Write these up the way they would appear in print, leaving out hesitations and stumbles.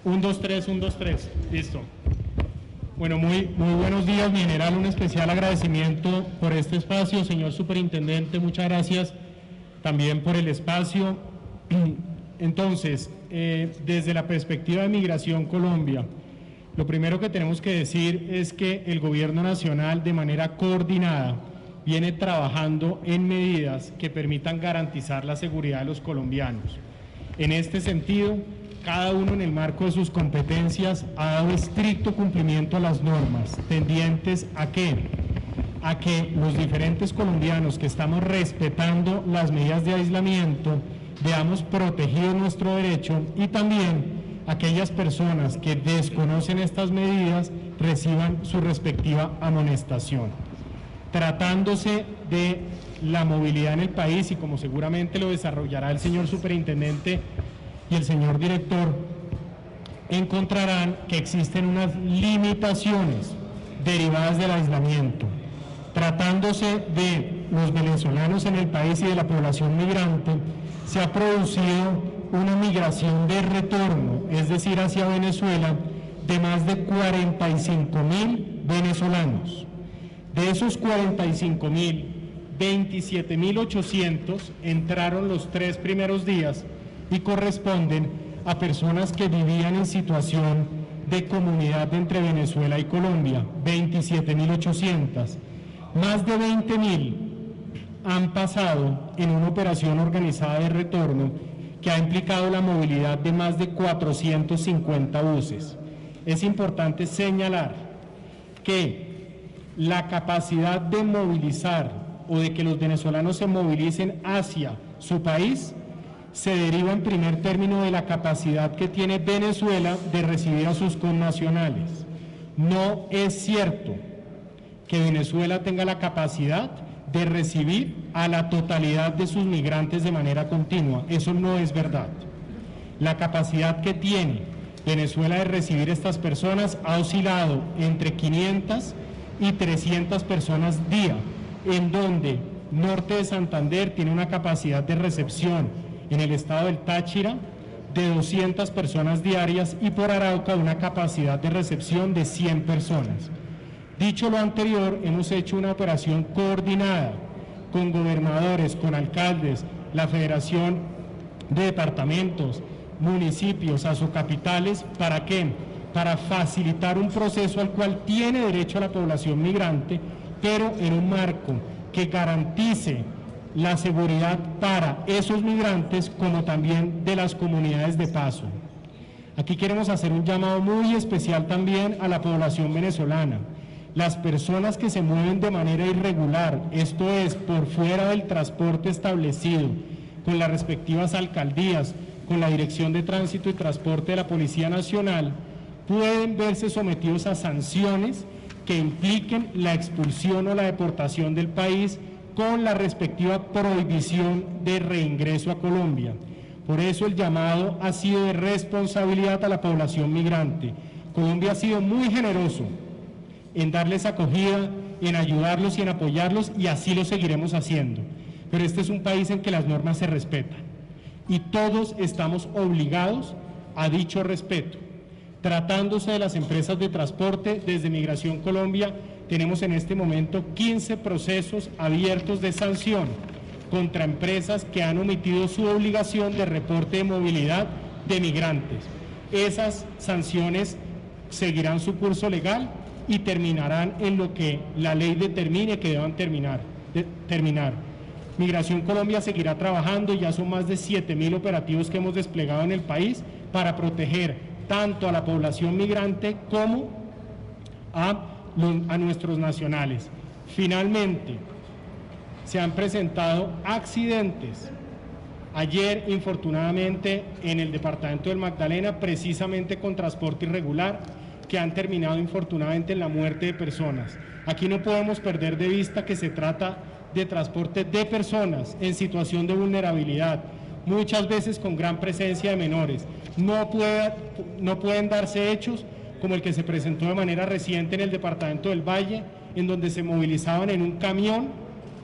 1, 2, 3, 1, 2, 3. Listo. Bueno, muy buenos días. Mi general, un especial agradecimiento por este espacio. Señor superintendente, muchas gracias también por el espacio. Entonces, desde la perspectiva de Migración Colombia, lo primero que tenemos que decir es que el Gobierno Nacional, de manera coordinada, viene trabajando en medidas que permitan garantizar la seguridad de los colombianos. En este sentido, cada uno en el marco de sus competencias ha dado estricto cumplimiento a las normas, tendientes a que los diferentes colombianos que estamos respetando las medidas de aislamiento veamos protegido nuestro derecho, y también aquellas personas que desconocen estas medidas reciban su respectiva amonestación. Tratándose de la movilidad en el país, y como seguramente lo desarrollará el señor superintendente y el señor director, encontrarán que existen unas limitaciones derivadas del aislamiento. Tratándose de los venezolanos en el país y de la población migrante, se ha producido una migración de retorno, es decir, hacia Venezuela, de más de 45.000 venezolanos. De esos 45.000, 27.800 entraron los 3 primeros días y corresponden a personas que vivían en situación de comunidad entre Venezuela y Colombia, 27.800. Más de 20.000 han pasado en una operación organizada de retorno que ha implicado la movilidad de más de 450 buses. Es importante señalar que la capacidad de movilizar o de que los venezolanos se movilicen hacia su país se deriva en primer término de la capacidad que tiene Venezuela de recibir a sus connacionales. No es cierto que Venezuela tenga la capacidad de recibir a la totalidad de sus migrantes de manera continua. Eso no es verdad. La capacidad que tiene Venezuela de recibir estas personas ha oscilado entre 500 y 300 personas día, en donde Norte de Santander tiene una capacidad de recepción en el estado del Táchira de 200 personas diarias y por Arauca una capacidad de recepción de 100 personas. Dicho lo anterior, hemos hecho una operación coordinada con gobernadores, con alcaldes, la Federación de Departamentos, municipios, asocapitales. ¿Para qué? Para facilitar un proceso al cual tiene derecho la población migrante, pero en un marco que garantice la seguridad para esos migrantes como también de las comunidades de paso. Aquí queremos hacer un llamado muy especial también a la población venezolana. Las personas que se mueven de manera irregular, esto es, por fuera del transporte establecido, con las respectivas alcaldías, con la Dirección de Tránsito y Transporte de la Policía Nacional, pueden verse sometidos a sanciones que impliquen la expulsión o la deportación del país con la respectiva prohibición de reingreso a Colombia. Por eso el llamado ha sido de responsabilidad a la población migrante. Colombia ha sido muy generoso en darles acogida, en ayudarlos y en apoyarlos, y así lo seguiremos haciendo. Pero este es un país en que las normas se respetan y todos estamos obligados a dicho respeto. Tratándose de las empresas de transporte, desde Migración Colombia tenemos en este momento 15 procesos abiertos de sanción contra empresas que han omitido su obligación de reporte de movilidad de migrantes. Esas sanciones seguirán su curso legal y terminarán en lo que la ley determine que deban terminar. Migración Colombia seguirá trabajando, ya son más de 7.000 operativos que hemos desplegado en el país para proteger tanto a la población migrante como a nuestros nacionales. Finalmente, se han presentado accidentes. Ayer, infortunadamente, en el departamento del Magdalena, precisamente con transporte irregular, que han terminado infortunadamente en la muerte de personas. Aquí no podemos perder de vista que se trata de transporte de personas en situación de vulnerabilidad, muchas veces con gran presencia de menores. No pueden darse hechos como el que se presentó de manera reciente en el departamento del Valle, en donde se movilizaban en un camión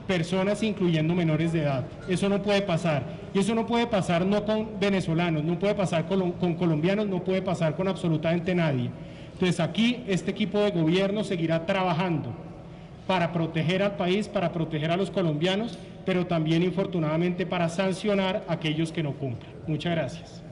personas incluyendo menores de edad. Eso no puede pasar. Y eso no puede pasar no con venezolanos, no puede pasar con colombianos, no puede pasar con absolutamente nadie. Entonces aquí este equipo de gobierno seguirá trabajando para proteger al país, para proteger a los colombianos, pero también infortunadamente para sancionar a aquellos que no cumplan. Muchas gracias.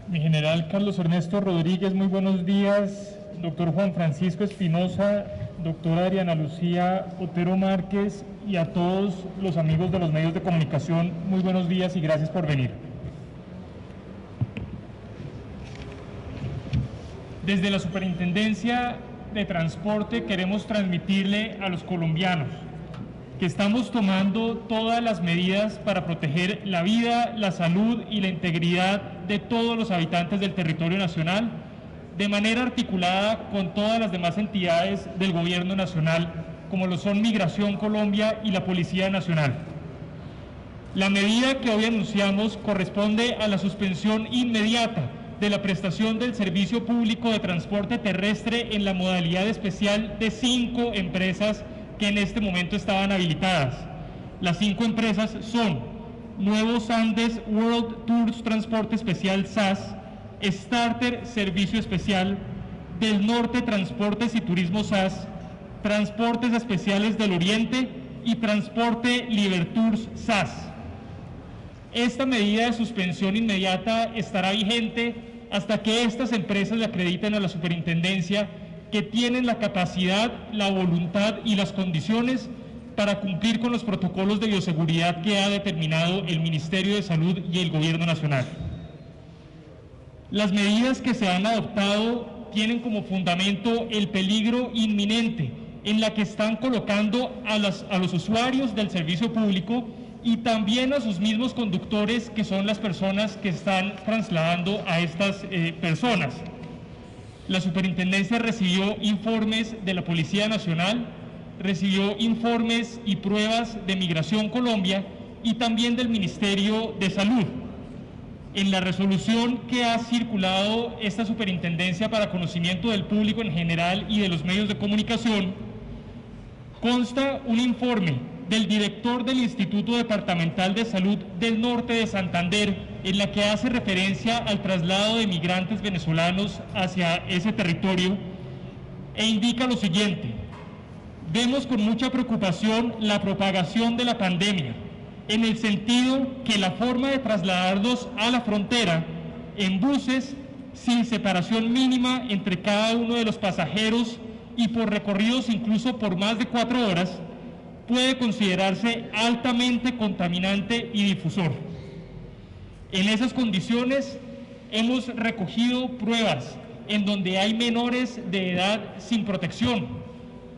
Mi general Carlos Ernesto Rodríguez, muy buenos días. Doctor Juan Francisco Espinosa, doctora Adriana Lucía Otero Márquez y a todos los amigos de los medios de comunicación, muy buenos días y gracias por venir. Desde la Superintendencia de Transporte queremos transmitirle a los colombianos que estamos tomando todas las medidas para proteger la vida, la salud y la integridad de todos los habitantes del territorio nacional, de manera articulada con todas las demás entidades del Gobierno Nacional, como lo son Migración Colombia y la Policía Nacional. La medida que hoy anunciamos corresponde a la suspensión inmediata de la prestación del servicio público de transporte terrestre en la modalidad especial de 5 empresas que en este momento estaban habilitadas. Las 5 empresas son Nuevos Andes World Tours Transporte Especial SAS, Starter Servicio Especial, Del Norte Transportes y Turismo SAS, Transportes Especiales del Oriente y Transporte Libertours SAS. Esta medida de suspensión inmediata estará vigente hasta que estas empresas le acrediten a la Superintendencia que tienen la capacidad, la voluntad y las condiciones para cumplir con los protocolos de bioseguridad que ha determinado el Ministerio de Salud y el Gobierno Nacional. Las medidas que se han adoptado tienen como fundamento el peligro inminente en la que están colocando a los usuarios del servicio público y también a sus mismos conductores, que son las personas que están trasladando a estas personas. La Superintendencia recibió informes de la Policía Nacional, recibió informes y pruebas de Migración Colombia y también del Ministerio de Salud. En la resolución que ha circulado esta Superintendencia para conocimiento del público en general y de los medios de comunicación, consta un informe del director del Instituto Departamental de Salud del Norte de Santander, en la que hace referencia al traslado de migrantes venezolanos hacia ese territorio, e indica lo siguiente: vemos con mucha preocupación la propagación de la pandemia, en el sentido que la forma de trasladarlos a la frontera en buses sin separación mínima entre cada uno de los pasajeros y por recorridos incluso por más de 4 horas, puede considerarse altamente contaminante y difusor. En esas condiciones hemos recogido pruebas en donde hay menores de edad sin protección,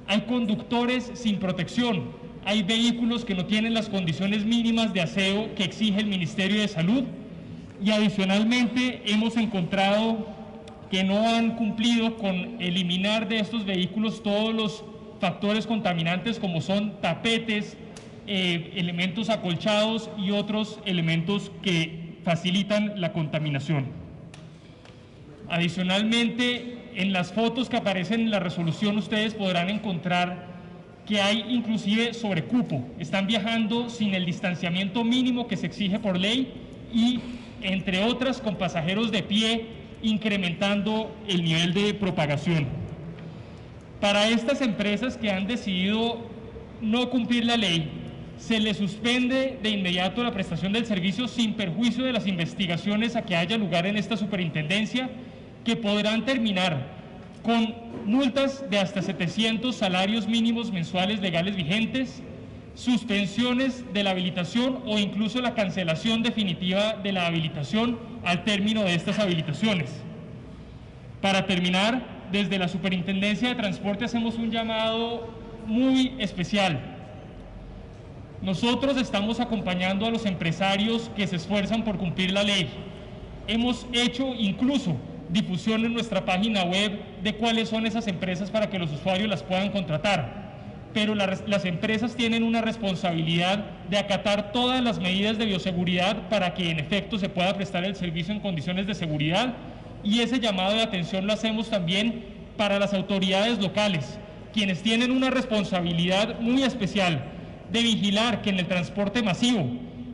hay conductores sin protección, hay vehículos que no tienen las condiciones mínimas de aseo que exige el Ministerio de Salud, y adicionalmente hemos encontrado que no han cumplido con eliminar de estos vehículos todos los factores contaminantes, como son tapetes, elementos acolchados y otros elementos que facilitan la contaminación. Adicionalmente, en las fotos que aparecen en la resolución ustedes podrán encontrar que hay inclusive sobrecupo. Están viajando sin el distanciamiento mínimo que se exige por ley y, entre otras, con pasajeros de pie, incrementando el nivel de propagación. Para estas empresas que han decidido no cumplir la ley, se les suspende de inmediato la prestación del servicio sin perjuicio de las investigaciones a que haya lugar en esta superintendencia, que podrán terminar con multas de hasta 700 salarios mínimos mensuales legales vigentes, suspensiones de la habilitación o incluso la cancelación definitiva de la habilitación al término de estas habilitaciones. Para terminar, desde la Superintendencia de Transporte hacemos un llamado muy especial. Nosotros estamos acompañando a los empresarios que se esfuerzan por cumplir la ley. Hemos hecho incluso difusión en nuestra página web de cuáles son esas empresas para que los usuarios las puedan contratar. Pero las empresas tienen una responsabilidad de acatar todas las medidas de bioseguridad para que en efecto se pueda prestar el servicio en condiciones de seguridad, y ese llamado de atención lo hacemos también para las autoridades locales, quienes tienen una responsabilidad muy especial de vigilar que en el transporte masivo,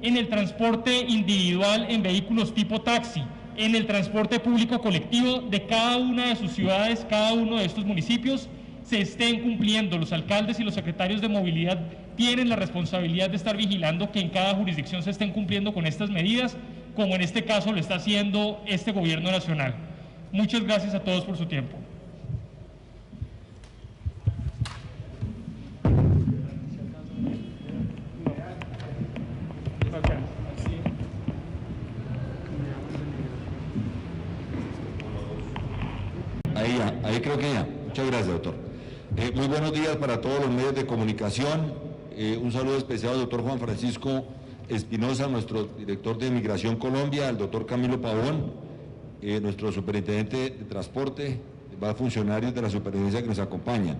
en el transporte individual en vehículos tipo taxi, en el transporte público colectivo de cada una de sus ciudades, cada uno de estos municipios, se estén cumpliendo. Los alcaldes y los secretarios de movilidad tienen la responsabilidad de estar vigilando que en cada jurisdicción se estén cumpliendo con estas medidas, como en este caso lo está haciendo este gobierno nacional. Muchas gracias a todos por su tiempo. Ahí creo que ya. Muchas gracias, doctor. Muy buenos días para todos los medios de comunicación. Un saludo especial al doctor Juan Francisco Espinosa, nuestro director de Migración Colombia, al doctor Camilo Pavón, nuestro superintendente de transporte, más funcionarios de la superintendencia que nos acompañan.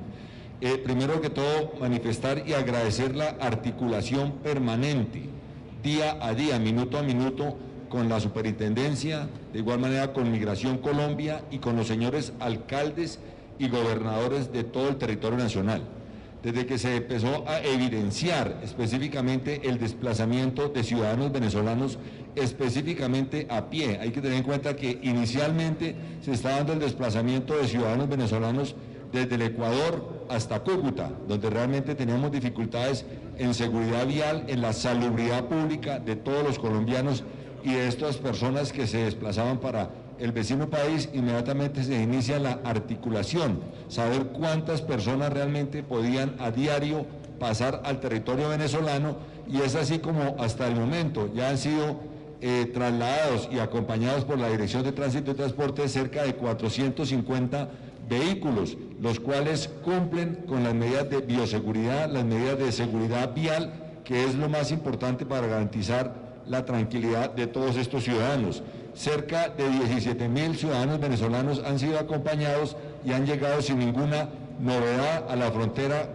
Primero que todo, manifestar y agradecer la articulación permanente, día a día, minuto a minuto, con la superintendencia, de igual manera con Migración Colombia y con los señores alcaldes y gobernadores de todo el territorio nacional. Desde que se empezó a evidenciar específicamente el desplazamiento de ciudadanos venezolanos, específicamente a pie. Hay que tener en cuenta que inicialmente se está dando el desplazamiento de ciudadanos venezolanos desde el Ecuador hasta Cúcuta, donde realmente teníamos dificultades en seguridad vial, en la salubridad pública de todos los colombianos y de estas personas que se desplazaban para el vecino país. Inmediatamente se inicia la articulación, saber cuántas personas realmente podían a diario pasar al territorio venezolano, y es así como hasta el momento ya han sido trasladados y acompañados por la Dirección de Tránsito y Transporte cerca de 450 vehículos, los cuales cumplen con las medidas de bioseguridad, las medidas de seguridad vial, que es lo más importante para garantizar la tranquilidad de todos estos ciudadanos. Cerca de 17.000 ciudadanos venezolanos han sido acompañados y han llegado sin ninguna novedad a la frontera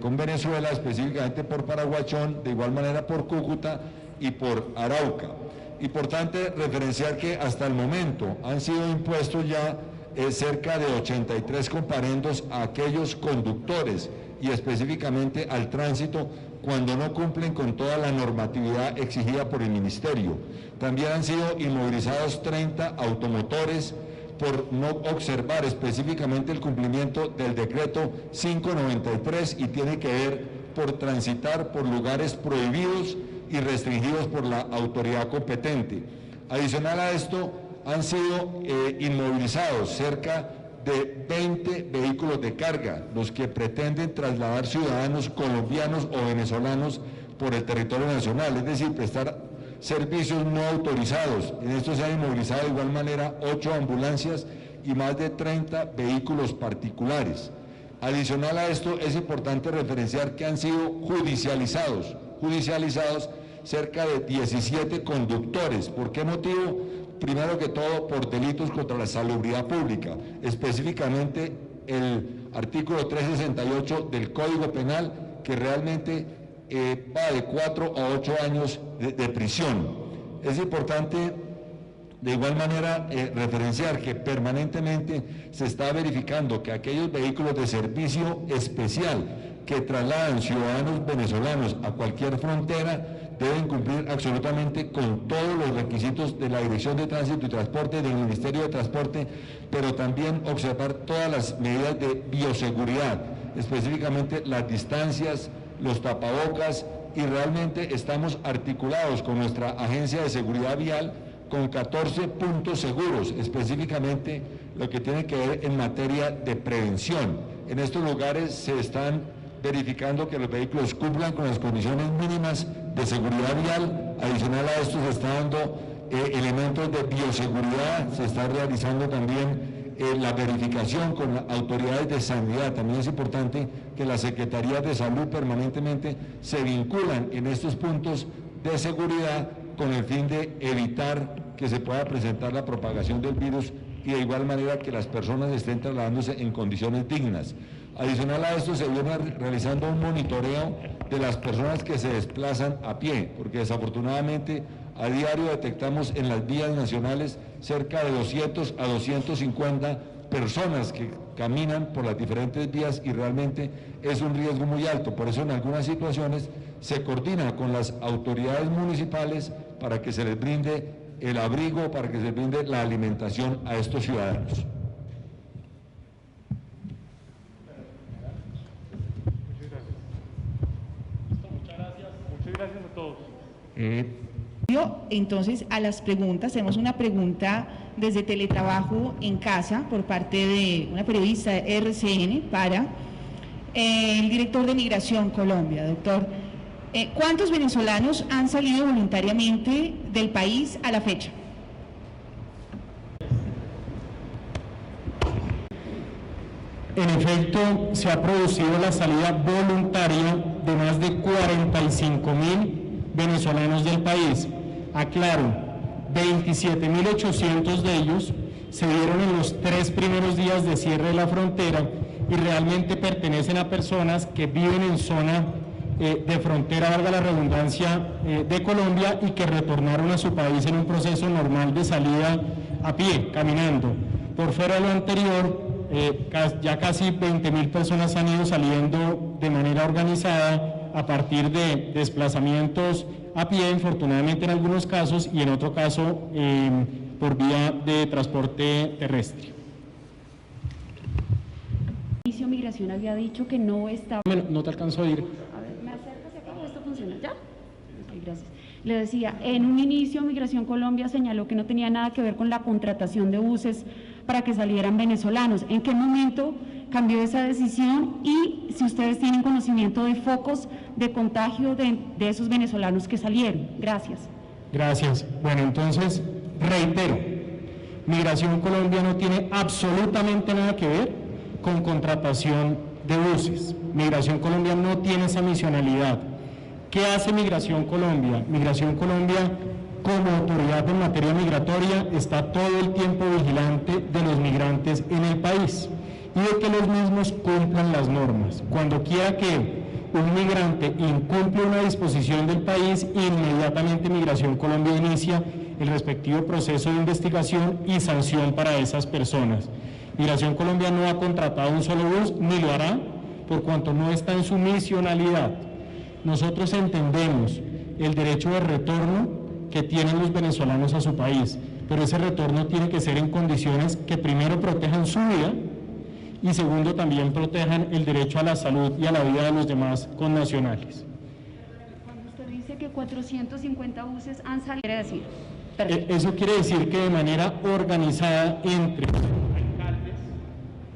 con Venezuela, específicamente por Paraguachón, de igual manera por Cúcuta y por Arauca. Importante referenciar que hasta el momento han sido impuestos ya cerca de 83 comparendos a aquellos conductores y específicamente al tránsito cuando no cumplen con toda la normatividad exigida por el Ministerio. También han sido inmovilizados 30 automotores por no observar específicamente el cumplimiento del decreto 593, y tiene que ver por transitar por lugares prohibidos y restringidos por la autoridad competente. Adicional a esto, han sido inmovilizados cerca de 20 vehículos de carga, los que pretenden trasladar ciudadanos colombianos o venezolanos por el territorio nacional, es decir, prestar servicios no autorizados. En esto se han inmovilizado de igual manera 8 ambulancias y más de 30 vehículos particulares. Adicional a esto, es importante referenciar que han sido judicializados cerca de 17 conductores. ¿Por qué motivo? Primero que todo, por delitos contra la salubridad pública, específicamente el artículo 368 del Código Penal, que realmente va de 4 a 8 años de prisión. Es importante de igual manera referenciar que permanentemente se está verificando que aquellos vehículos de servicio especial que trasladan ciudadanos venezolanos a cualquier frontera deben cumplir absolutamente con todos los requisitos de la Dirección de Tránsito y Transporte, del Ministerio de Transporte, pero también observar todas las medidas de bioseguridad, específicamente las distancias, los tapabocas, y realmente estamos articulados con nuestra Agencia de Seguridad Vial con 14 puntos seguros, específicamente lo que tiene que ver en materia de prevención. En estos lugares se están verificando que los vehículos cumplan con las condiciones mínimas de seguridad vial. Adicional a esto se está dando elementos de bioseguridad, se está realizando también la verificación con las autoridades de sanidad. También es importante que las secretarías de salud permanentemente se vinculan en estos puntos de seguridad con el fin de evitar que se pueda presentar la propagación del virus y de igual manera que las personas estén trasladándose en condiciones dignas. Adicional a esto, se viene realizando un monitoreo de las personas que se desplazan a pie, porque desafortunadamente a diario detectamos en las vías nacionales cerca de 200 a 250 personas que caminan por las diferentes vías y realmente es un riesgo muy alto. Por eso en algunas situaciones se coordina con las autoridades municipales para que se les brinde el abrigo, para que se les brinde la alimentación a estos ciudadanos. Muchas gracias a todos. Entonces, a las preguntas, tenemos una pregunta desde Teletrabajo en Casa por parte de una periodista de RCN para el director de Migración Colombia. Doctor, ¿cuántos venezolanos han salido voluntariamente del país a la fecha? En efecto, se ha producido la salida voluntaria de más de 45.000 venezolanos del país. Aclaro, 27.800 de ellos se dieron en los 3 primeros días de cierre de la frontera y realmente pertenecen a personas que viven en zona de frontera, valga la redundancia, de Colombia y que retornaron a su país en un proceso normal de salida a pie, caminando. Por fuera de lo anterior, ya casi 20.000 personas han ido saliendo de manera organizada a partir de desplazamientos a pie, infortunadamente en algunos casos, y en otro caso por vía de transporte terrestre. El inicio Migración había dicho que no estaba... No te alcanzo a ir. A ver, ¿me acercas acá o esto funciona? ¿Ya? Ok, gracias. Le decía, en un inicio Migración Colombia señaló que no tenía nada que ver con la contratación de buses para que salieran venezolanos. ¿En qué momento cambió esa decisión? Y si ustedes tienen conocimiento de focos de contagio de esos venezolanos que salieron. Gracias. Gracias. Bueno, entonces, reitero, Migración Colombia no tiene absolutamente nada que ver con contratación de buses. Migración Colombia no tiene esa misionalidad. ¿Qué hace Migración Colombia? Migración Colombia, como autoridad en materia migratoria, está todo el tiempo vigilante de los migrantes en el país y de que los mismos cumplan las normas. Cuando quiera que un migrante incumple una disposición del país, inmediatamente Migración Colombia inicia el respectivo proceso de investigación y sanción para esas personas. Migración Colombia no ha contratado un solo bus, ni lo hará, por cuanto no está en su misionalidad. Nosotros entendemos el derecho de retorno que tienen los venezolanos a su país, pero ese retorno tiene que ser en condiciones que primero protejan su vida y segundo también protejan el derecho a la salud y a la vida de los demás connacionales. Cuando usted dice que 450 buses han salido, quiere decir... Eso quiere decir que de manera organizada entre Alcaldes,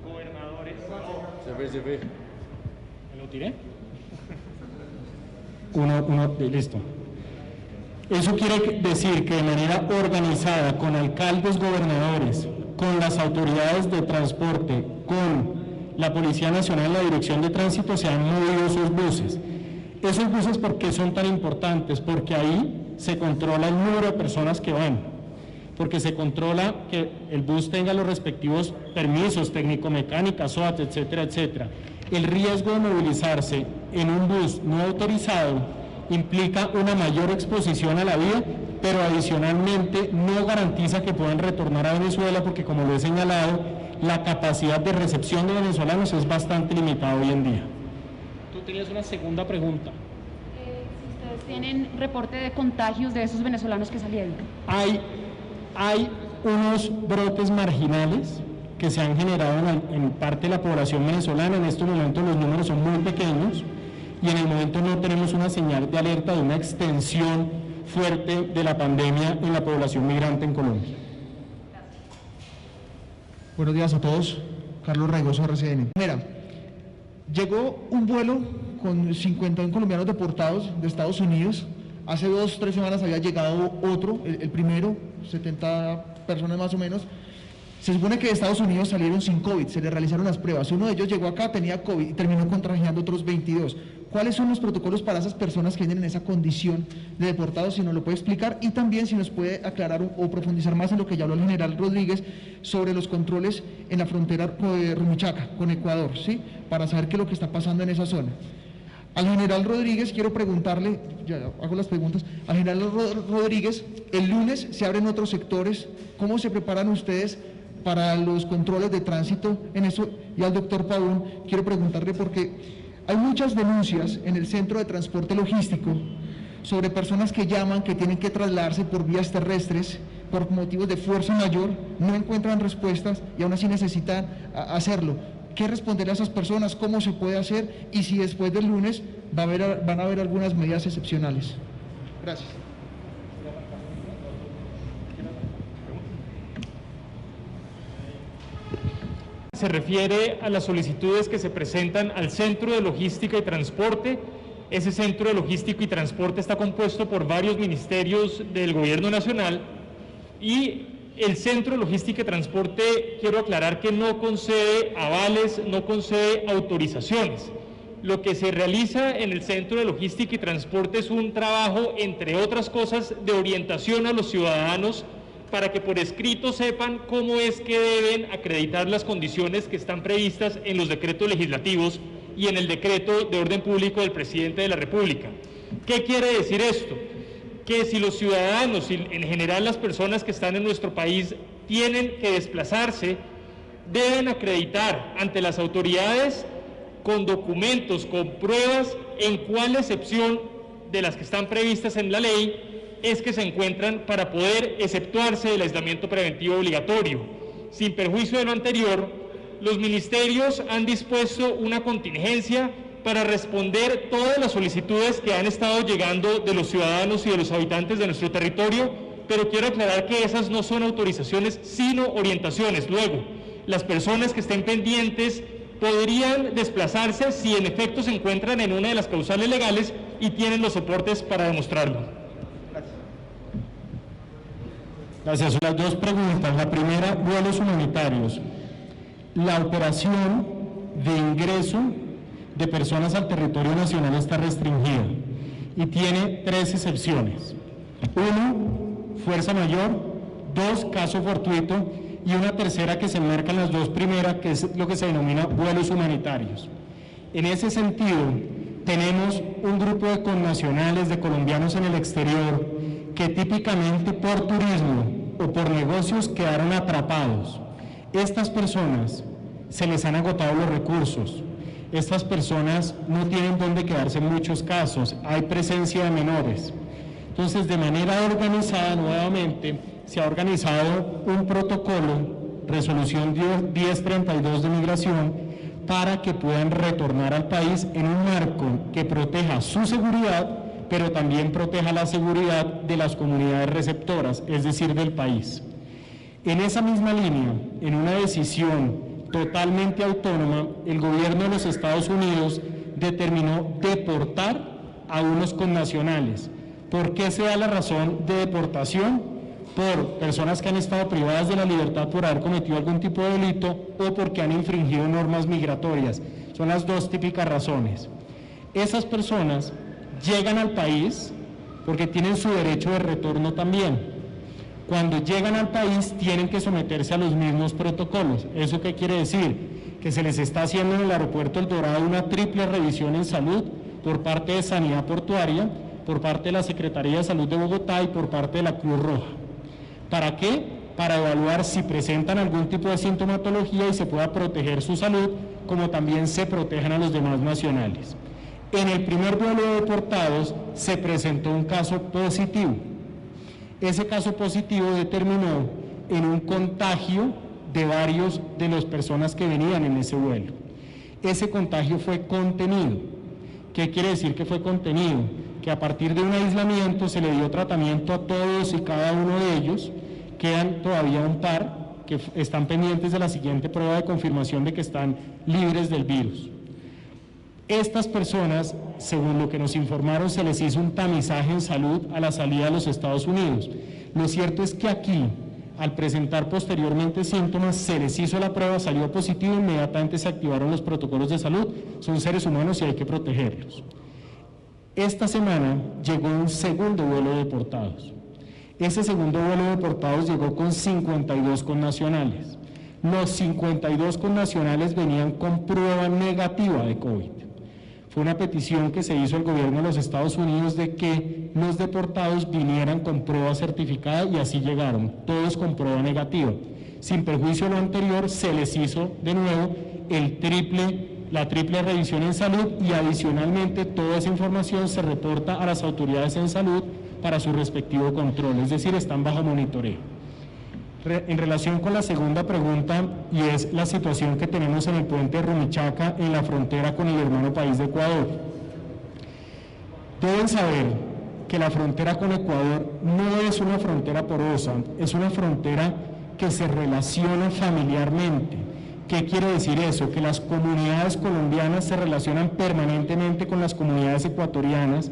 gobernadores... Se ve. ¿Me lo tiré? Listo. Eso quiere decir que de manera organizada, con alcaldes, gobernadores, con las autoridades de transporte, con la Policía Nacional, la Dirección de Tránsito, se han movido esos buses. Esos buses, ¿por qué son tan importantes? Porque ahí se controla el número de personas que van, porque se controla que el bus tenga los respectivos permisos, técnico-mecánica, SOAT, etcétera, etcétera. El riesgo de movilizarse en un bus no autorizado implica una mayor exposición a la vida, pero adicionalmente no garantiza que puedan retornar a Venezuela, porque como lo he señalado, la capacidad de recepción de venezolanos es bastante limitada hoy en día. Tú tenías una segunda pregunta. Si ustedes tienen reporte de contagios de esos venezolanos que salieron. Hay unos brotes marginales que se han generado en parte de la población venezolana. En estos momentos los números son muy pequeños y en el momento no tenemos una señal de alerta de una extensión fuerte de la pandemia en la población migrante en Colombia. Buenos días a todos. Carlos Raigoso, RCN. Mira, llegó un vuelo con 51 colombianos deportados de Estados Unidos. Hace 2 o 3 semanas había llegado otro, el primero, 70 personas más o menos. Se supone que de Estados Unidos salieron sin COVID, se les realizaron las pruebas. Uno de ellos llegó acá, tenía COVID y terminó contagiando otros 22. ¿Cuáles son los protocolos para esas personas que vienen en esa condición de deportados? Si nos lo puede explicar, y también si nos puede aclarar o profundizar más en lo que ya habló el general Rodríguez sobre los controles en la frontera de Rumichaca con Ecuador, ¿sí? Para saber qué es lo que está pasando en esa zona. Al general Rodríguez quiero preguntarle, ya hago las preguntas, al general Rodríguez, el lunes se abren otros sectores, ¿cómo se preparan ustedes para los controles de tránsito en eso. Y al doctor Pavón quiero preguntarle, porque hay muchas denuncias en el Centro de Transporte Logístico sobre personas que llaman, que tienen que trasladarse por vías terrestres por motivos de fuerza mayor, no encuentran respuestas y aún así necesitan hacerlo. ¿Qué responderle a esas personas? ¿Cómo se puede hacer? Y si después del lunes van a haber algunas medidas excepcionales. Gracias. Se refiere a las solicitudes que se presentan al Centro de Logística y Transporte. Ese Centro de Logística y Transporte está compuesto por varios ministerios del Gobierno Nacional y el Centro de Logística y Transporte, quiero aclarar que no concede avales, no concede autorizaciones. Lo que se realiza en el Centro de Logística y Transporte es un trabajo, entre otras cosas, de orientación a los ciudadanos para que por escrito sepan cómo es que deben acreditar las condiciones que están previstas en los decretos legislativos y en el decreto de orden público del presidente de la República. ¿Qué quiere decir esto? Que si los ciudadanos y en general las personas que están en nuestro país tienen que desplazarse, deben acreditar ante las autoridades con documentos, con pruebas, en cuál excepción de las que están previstas en la ley es que se encuentran para poder exceptuarse del aislamiento preventivo obligatorio. Sin perjuicio de lo anterior, los ministerios han dispuesto una contingencia para responder todas las solicitudes que han estado llegando de los ciudadanos y de los habitantes de nuestro territorio, pero quiero aclarar que esas no son autorizaciones, sino orientaciones. Luego, las personas que estén pendientes podrían desplazarse si en efecto se encuentran en una de las causales legales y tienen los soportes para demostrarlo. Gracias. Las dos preguntas. La primera, vuelos humanitarios. La operación de ingreso de personas al territorio nacional está restringida y tiene tres excepciones. 1, fuerza mayor; 2, caso fortuito; y una tercera que se enmarca en las dos primeras, que es lo que se denomina vuelos humanitarios. En ese sentido, tenemos un grupo de connacionales, de colombianos en el exterior, que típicamente por turismo o por negocios quedaron atrapados. Estas personas se les han agotado los recursos. Estas personas no tienen dónde quedarse en muchos casos, hay presencia de menores. Entonces, de manera organizada, nuevamente, se ha organizado un protocolo, resolución 1032 de migración, para que puedan retornar al país en un marco que proteja su seguridad, pero también proteja la seguridad de las comunidades receptoras, es decir, del país. En esa misma línea, en una decisión totalmente autónoma, el gobierno de los Estados Unidos determinó deportar a unos connacionales. ¿Por qué se da la razón de deportación? Por personas que han estado privadas de la libertad por haber cometido algún tipo de delito o porque han infringido normas migratorias. Son las dos típicas razones. Esas personas llegan al país porque tienen su derecho de retorno también. Cuando llegan al país tienen que someterse a los mismos protocolos. ¿Eso qué quiere decir? Que se les está haciendo en el aeropuerto El Dorado una triple revisión en salud por parte de Sanidad Portuaria, por parte de la Secretaría de Salud de Bogotá y por parte de la Cruz Roja. ¿Para qué? Para evaluar si presentan algún tipo de sintomatología y se pueda proteger su salud, como también se protejan a los demás nacionales. En el primer vuelo de deportados se presentó un caso positivo. Ese caso positivo determinó en un contagio de varios de las personas que venían en ese vuelo. Ese contagio fue contenido. ¿Qué quiere decir que fue contenido? Que a partir de un aislamiento se le dio tratamiento a todos y cada uno de ellos. Quedan todavía un par que están pendientes de la siguiente prueba de confirmación de que están libres del virus. Estas personas, según lo que nos informaron, se les hizo un tamizaje en salud a la salida de los Estados Unidos. Lo cierto es que aquí, al presentar posteriormente síntomas, se les hizo la prueba, salió positivo, inmediatamente se activaron los protocolos de salud. Son seres humanos y hay que protegerlos. Esta semana llegó un segundo vuelo de deportados. Ese segundo vuelo de deportados llegó con 52 connacionales. Los 52 connacionales venían con prueba negativa de COVID. Fue una petición que se hizo al gobierno de los Estados Unidos de que los deportados vinieran con prueba certificada y así llegaron, todos con prueba negativa. Sin perjuicio de lo anterior, se les hizo de nuevo la triple revisión en salud y adicionalmente toda esa información se reporta a las autoridades en salud para su respectivo control, es decir, están bajo monitoreo. En relación con la segunda pregunta, y es la situación que tenemos en el puente de Rumichaca, en la frontera con el hermano país de Ecuador. Deben saber que la frontera con Ecuador no es una frontera porosa, es una frontera que se relaciona familiarmente. ¿Qué quiere decir eso? Que las comunidades colombianas se relacionan permanentemente con las comunidades ecuatorianas,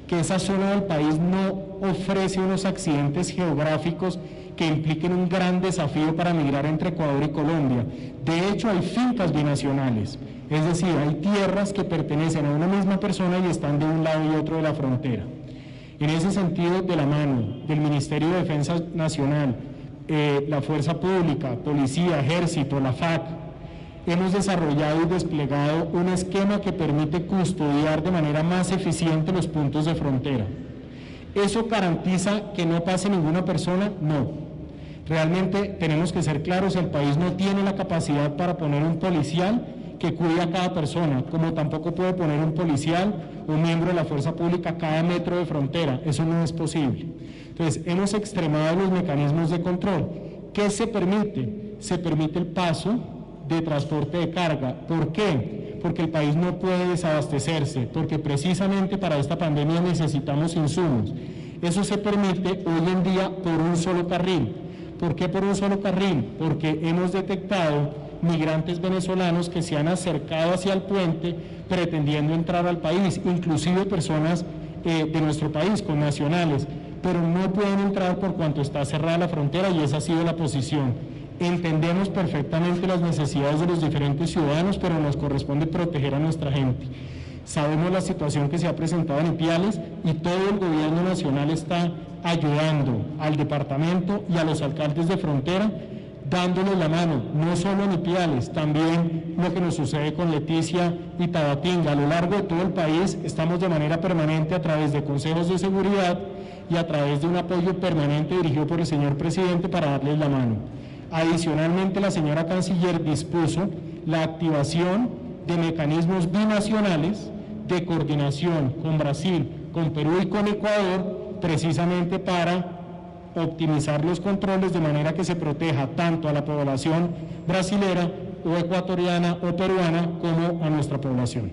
que esa zona del país no ofrece unos accidentes geográficos que impliquen un gran desafío para migrar entre Ecuador y Colombia. De hecho, hay fincas binacionales, es decir, hay tierras que pertenecen a una misma persona y están de un lado y otro de la frontera. En ese sentido, de la mano del Ministerio de Defensa Nacional, la Fuerza Pública, Policía, Ejército, la FAC, hemos desarrollado y desplegado un esquema que permite custodiar de manera más eficiente los puntos de frontera. ¿Eso garantiza que no pase ninguna persona? No. Realmente tenemos que ser claros, el país no tiene la capacidad para poner un policial que cuide a cada persona, como tampoco puede poner un policial o un miembro de la fuerza pública a cada metro de frontera, eso no es posible. Entonces, hemos extremado los mecanismos de control. ¿Qué se permite? Se permite el paso de transporte de carga. ¿Por qué? Porque el país no puede desabastecerse, porque precisamente para esta pandemia necesitamos insumos. Eso se permite hoy en día por un solo carril. ¿Por qué por un solo carril? Porque hemos detectado migrantes venezolanos que se han acercado hacia el puente pretendiendo entrar al país, inclusive personas de nuestro país, con nacionales, pero no pueden entrar por cuanto está cerrada la frontera y esa ha sido la posición. Entendemos perfectamente las necesidades de los diferentes ciudadanos, pero nos corresponde proteger a nuestra gente. Sabemos la situación que se ha presentado en Ipiales y todo el gobierno nacional está ayudando al departamento y a los alcaldes de frontera, dándoles la mano, no solo en Ipiales, también lo que nos sucede con Leticia y Tabatinga. A lo largo de todo el país estamos de manera permanente a través de consejos de seguridad y a través de un apoyo permanente dirigido por el señor presidente para darles la mano. Adicionalmente, la señora canciller dispuso la activación de mecanismos binacionales de coordinación con Brasil, con Perú y con Ecuador, precisamente para optimizar los controles de manera que se proteja tanto a la población brasilera o ecuatoriana o peruana como a nuestra población.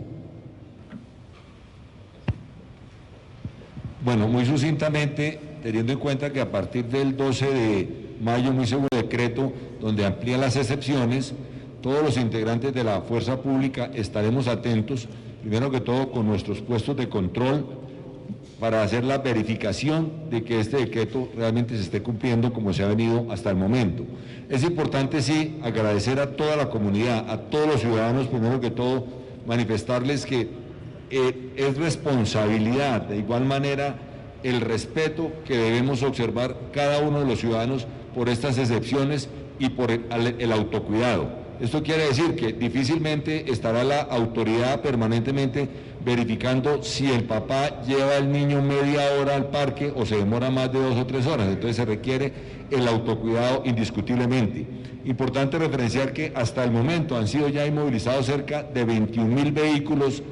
Bueno, muy sucintamente, teniendo en cuenta que a partir del 12 de mayo, muy seguro decreto, donde amplía las excepciones, todos los integrantes de la fuerza pública estaremos atentos, primero que todo con nuestros puestos de control, para hacer la verificación de que este decreto realmente se esté cumpliendo como se ha venido hasta el momento. Es importante, sí, agradecer a toda la comunidad, a todos los ciudadanos, primero que todo, manifestarles que es responsabilidad, de igual manera, el respeto que debemos observar cada uno de los ciudadanos por estas excepciones y por el autocuidado. Esto quiere decir que difícilmente estará la autoridad permanentemente verificando si el papá lleva al niño media hora al parque o se demora más de 2 o 3 horas. Entonces se requiere el autocuidado indiscutiblemente. Importante referenciar que hasta el momento han sido ya inmovilizados cerca de 21.000 vehículos,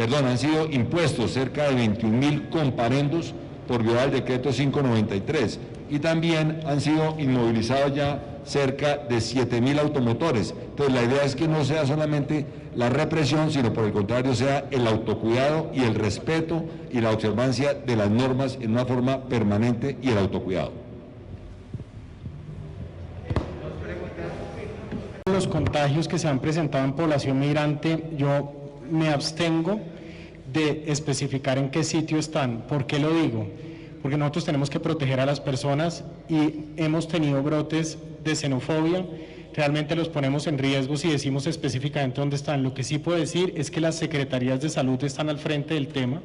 han sido impuestos cerca de 21.000 comparendos por violar el decreto 593 y también han sido inmovilizados ya cerca de 7.000 automotores. Entonces la idea es que no sea solamente la represión, sino por el contrario sea el autocuidado y el respeto y la observancia de las normas en una forma permanente y el autocuidado. Los contagios que se han presentado en población migrante, yo me abstengo de especificar en qué sitio están. ¿Por qué lo digo? Porque nosotros tenemos que proteger a las personas y hemos tenido brotes de xenofobia, realmente los ponemos en riesgo si decimos específicamente dónde están. Lo que sí puedo decir es que las secretarías de salud están al frente del tema.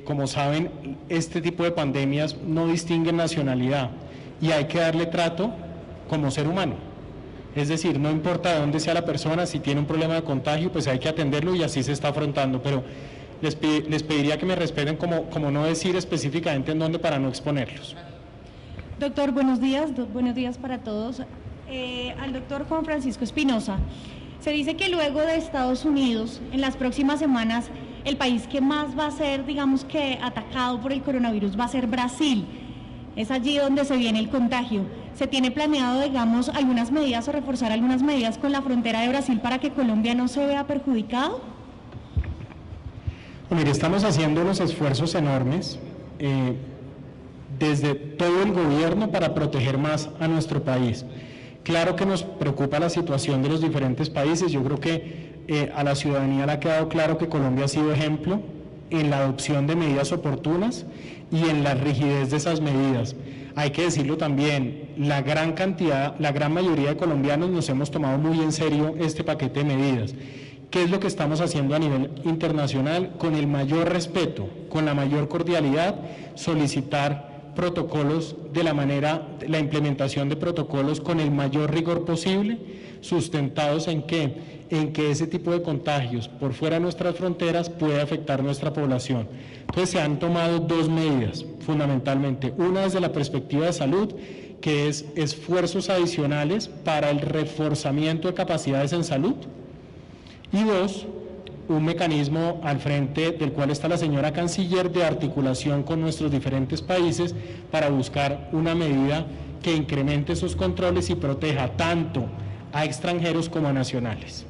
Como saben, este tipo de pandemias no distinguen nacionalidad y hay que darle trato como ser humano. Es decir, no importa de dónde sea la persona, si tiene un problema de contagio, pues hay que atenderlo y así se está afrontando, pero les pediría que me respeten como no decir específicamente en dónde para no exponerlos. Doctor, buenos días para todos. Al doctor Juan Francisco Espinosa. Se dice que luego de Estados Unidos, en las próximas semanas, el país que más va a ser, digamos que, atacado por el coronavirus va a ser Brasil. Es allí donde se viene el contagio. ¿Se tiene planeado, digamos, algunas medidas o reforzar algunas medidas con la frontera de Brasil para que Colombia no se vea perjudicado? Mire, estamos haciendo unos esfuerzos enormes desde todo el gobierno para proteger más a nuestro país. Claro que nos preocupa la situación de los diferentes países. Yo creo que a la ciudadanía le ha quedado claro que Colombia ha sido ejemplo en la adopción de medidas oportunas y en la rigidez de esas medidas. Hay que decirlo también, la gran mayoría de colombianos nos hemos tomado muy en serio este paquete de medidas. ¿Qué es lo que estamos haciendo a nivel internacional? Con el mayor respeto, con la mayor cordialidad, solicitar protocolos la implementación de protocolos con el mayor rigor posible, sustentados en que ese tipo de contagios por fuera de nuestras fronteras puede afectar nuestra población. Entonces se han tomado dos medidas fundamentalmente, una desde la perspectiva de salud, que es esfuerzos adicionales para el reforzamiento de capacidades en salud, y dos, un mecanismo al frente del cual está la señora canciller de articulación con nuestros diferentes países para buscar una medida que incremente esos controles y proteja tanto a extranjeros como a nacionales.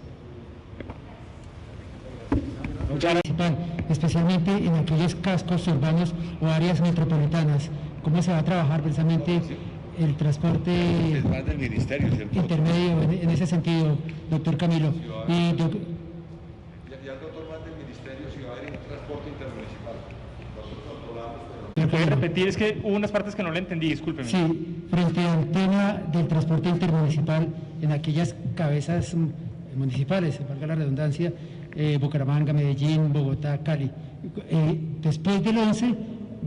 Especialmente en aquellos cascos urbanos o áreas metropolitanas. ¿Cómo se va a trabajar precisamente el transporte del ministerio, intermedio en ese sentido, doctor Camilo? Y Ya el doctor más del ministerio, si va a haber un transporte intermunicipal. Nosotros controlamos, pero... ¿Me puede repetir? Es que hubo unas partes que no le entendí, discúlpeme. Sí, frente al tema del transporte intermunicipal en aquellas cabezas municipales, valga la redundancia, Bucaramanga, Medellín, Bogotá, Cali. Después del 11,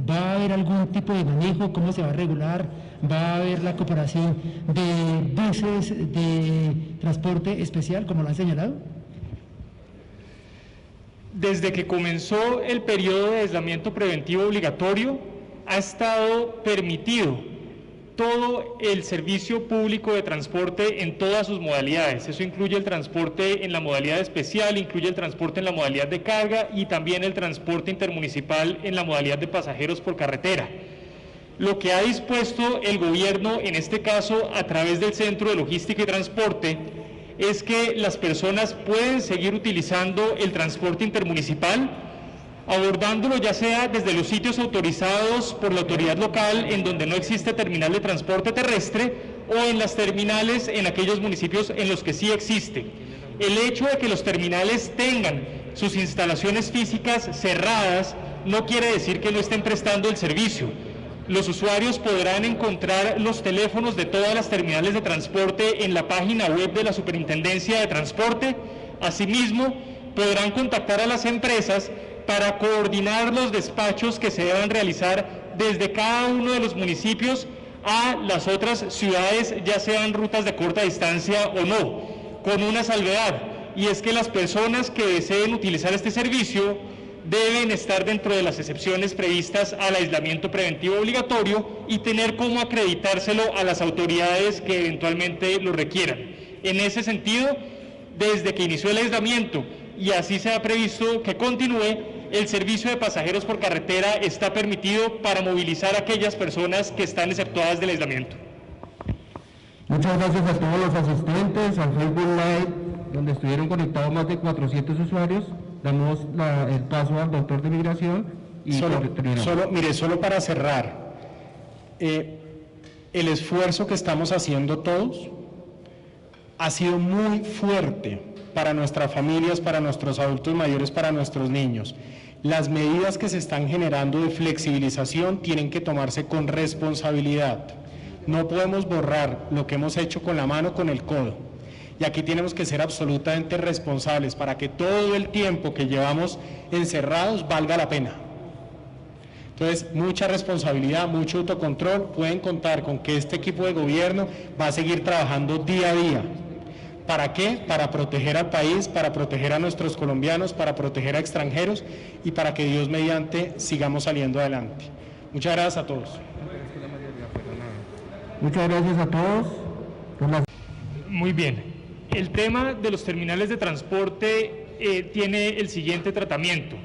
¿va a haber algún tipo de manejo? ¿Cómo se va a regular? ¿Va a haber la cooperación de buses de transporte especial, como lo han señalado? Desde que comenzó el periodo de aislamiento preventivo obligatorio, ha estado permitido todo el servicio público de transporte en todas sus modalidades. Eso incluye el transporte en la modalidad especial, incluye el transporte en la modalidad de carga y también el transporte intermunicipal en la modalidad de pasajeros por carretera. Lo que ha dispuesto el gobierno, en este caso a través del Centro de Logística y Transporte, es que las personas pueden seguir utilizando el transporte intermunicipal, abordándolo ya sea desde los sitios autorizados por la autoridad local en donde no existe terminal de transporte terrestre o en las terminales en aquellos municipios en los que sí existe. El hecho de que los terminales tengan sus instalaciones físicas cerradas no quiere decir que no estén prestando el servicio. Los usuarios podrán encontrar los teléfonos de todas las terminales de transporte en la página web de la Superintendencia de Transporte. Asimismo, podrán contactar a las empresas para coordinar los despachos que se deban realizar desde cada uno de los municipios a las otras ciudades, ya sean rutas de corta distancia o no, con una salvedad, y es que las personas que deseen utilizar este servicio deben estar dentro de las excepciones previstas al aislamiento preventivo obligatorio y tener cómo acreditárselo a las autoridades que eventualmente lo requieran. En ese sentido, desde que inició el aislamiento, y así se ha previsto que continúe, el servicio de pasajeros por carretera está permitido para movilizar a aquellas personas que están exceptuadas del aislamiento. Muchas gracias a todos los asistentes al Facebook Live, donde estuvieron conectados más de 400 usuarios. Damos el paso al doctor de Migración y solo para cerrar, el esfuerzo que estamos haciendo todos ha sido muy fuerte para nuestras familias, para nuestros adultos mayores, para nuestros niños. Las medidas que se están generando de flexibilización tienen que tomarse con responsabilidad. No podemos borrar lo que hemos hecho con la mano, con el codo. Y aquí tenemos que ser absolutamente responsables para que todo el tiempo que llevamos encerrados valga la pena. Entonces, mucha responsabilidad, mucho autocontrol. Pueden contar con que este equipo de gobierno va a seguir trabajando día a día. ¿Para qué? Para proteger al país, para proteger a nuestros colombianos, para proteger a extranjeros y para que Dios mediante sigamos saliendo adelante. Muchas gracias a todos. Muchas gracias a todos. Muy bien. El tema de los terminales de transporte tiene el siguiente tratamiento.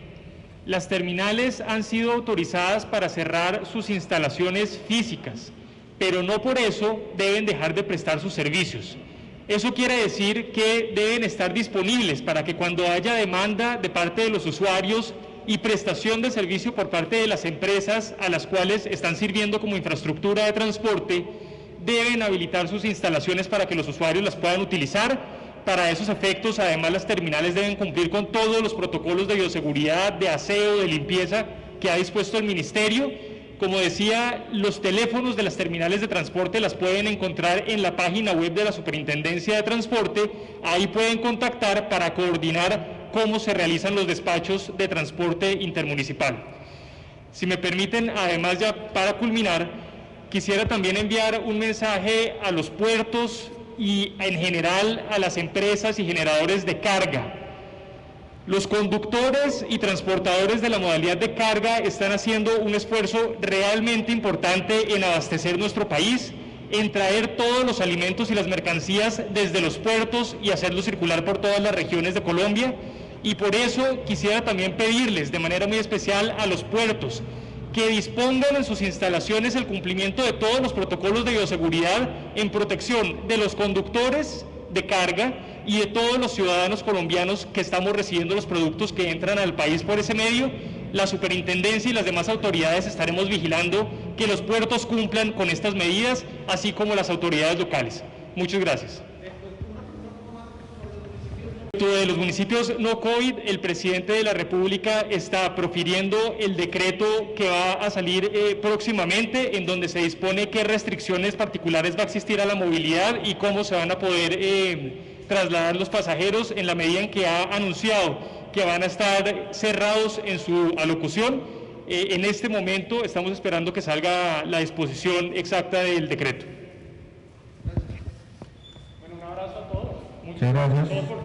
Las terminales han sido autorizadas para cerrar sus instalaciones físicas, pero no por eso deben dejar de prestar sus servicios. Eso quiere decir que deben estar disponibles para que cuando haya demanda de parte de los usuarios y prestación de servicio por parte de las empresas a las cuales están sirviendo como infraestructura de transporte, deben habilitar sus instalaciones para que los usuarios las puedan utilizar. Para esos efectos, además, las terminales deben cumplir con todos los protocolos de bioseguridad, de aseo, de limpieza que ha dispuesto el Ministerio. Como decía, los teléfonos de las terminales de transporte las pueden encontrar en la página web de la Superintendencia de Transporte. Ahí pueden contactar para coordinar cómo se realizan los despachos de transporte intermunicipal. Si me permiten, además, ya para culminar, quisiera también enviar un mensaje a los puertos y en general a las empresas y generadores de carga. Los conductores y transportadores de la modalidad de carga están haciendo un esfuerzo realmente importante en abastecer nuestro país, en traer todos los alimentos y las mercancías desde los puertos y hacerlos circular por todas las regiones de Colombia, y por eso quisiera también pedirles de manera muy especial a los puertos que dispongan en sus instalaciones el cumplimiento de todos los protocolos de bioseguridad en protección de los conductores de carga y de todos los ciudadanos colombianos que estamos recibiendo los productos que entran al país por ese medio. La Superintendencia y las demás autoridades estaremos vigilando que los puertos cumplan con estas medidas, así como las autoridades locales. Muchas gracias. De los municipios no COVID, el presidente de la República está profiriendo el decreto que va a salir próximamente, en donde se dispone qué restricciones particulares va a existir a la movilidad y cómo se van a poder trasladar los pasajeros, en la medida en que ha anunciado que van a estar cerrados en su alocución. En este momento estamos esperando que salga la disposición exacta del decreto. Bueno, un abrazo a todos. Muchas gracias.